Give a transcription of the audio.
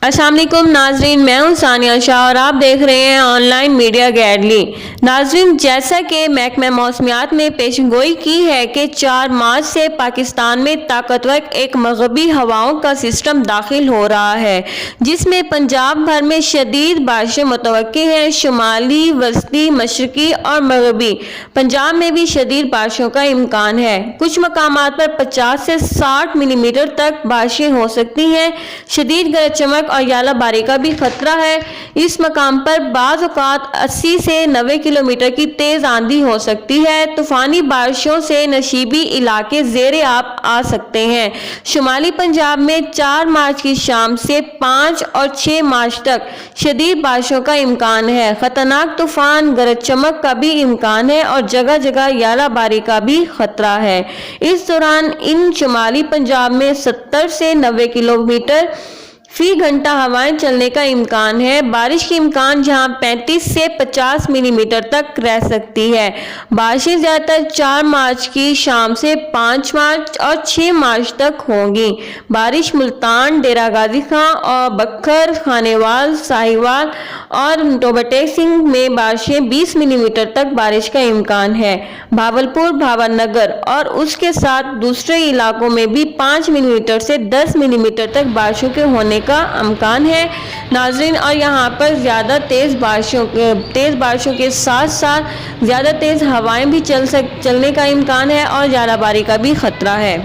السلام علیکم ناظرین، میں ہوں ثانیہ شاہ اور آپ دیکھ رہے ہیں آن لائن میڈیا گیلری۔ ناظرین، جیسا کہ محکمہ موسمیات نے پیشن گوئی کی ہے کہ 4 مارچ سے پاکستان میں طاقتور ایک مغربی ہواؤں کا سسٹم داخل ہو رہا ہے، جس میں پنجاب بھر میں شدید بارشیں متوقع ہیں۔ شمالی، وسطی، مشرقی اور مغربی پنجاب میں بھی شدید بارشوں کا امکان ہے۔ کچھ مقامات پر 50 سے 60 ملی میٹر تک بارشیں ہو سکتی ہیں۔ شدید گرج چمک اور ژالہ باری کا بھی خطرہ ہے۔ اس مقام پر بعض اوقات 80 سے 90 کلومیٹر کی تیز آندھی ہو سکتی ہے۔ طوفانی بارشوں سے نشیبی علاقے زیر آب آ سکتے ہیں۔ شمالی پنجاب میں 4 مارچ کی شام سے 5 اور 6 مارچ تک شدید بارشوں کا امکان ہے۔ خطرناک طوفان، گرج چمک کا بھی امکان ہے اور جگہ جگہ ژالہ باری کا بھی خطرہ ہے۔ اس دوران ان شمالی پنجاب میں 70 سے 90 کلومیٹر فی گھنٹہ ہوائیں چلنے کا امکان ہے۔ بارش کی امکان جہاں 35 سے 50 ملی میٹر تک رہ سکتی ہے۔ بارشیں زیادہ تر 4 مارچ کی شام سے 5 مارچ اور 6 مارچ تک ہوں گی۔ بارش ملتان، ڈیرہ غازی خان اور بکھر، خانیوال، ساہیوال اور ٹوبہ سنگھ میں بارشیں 20 ملی میٹر تک بارش کا امکان ہے۔ بھاولپور، بھاور نگر اور اس کے ساتھ دوسرے علاقوں میں بھی 5 ملی میٹر سے 10 ملی میٹر تک بارشوں کے ہونے کا امکان ہے۔ ناظرین، اور یہاں پر زیادہ تیز بارشوں کے ساتھ ساتھ زیادہ تیز ہوائیں بھی چلنے کا امکان ہے اور ژالہ باری کا بھی خطرہ ہے۔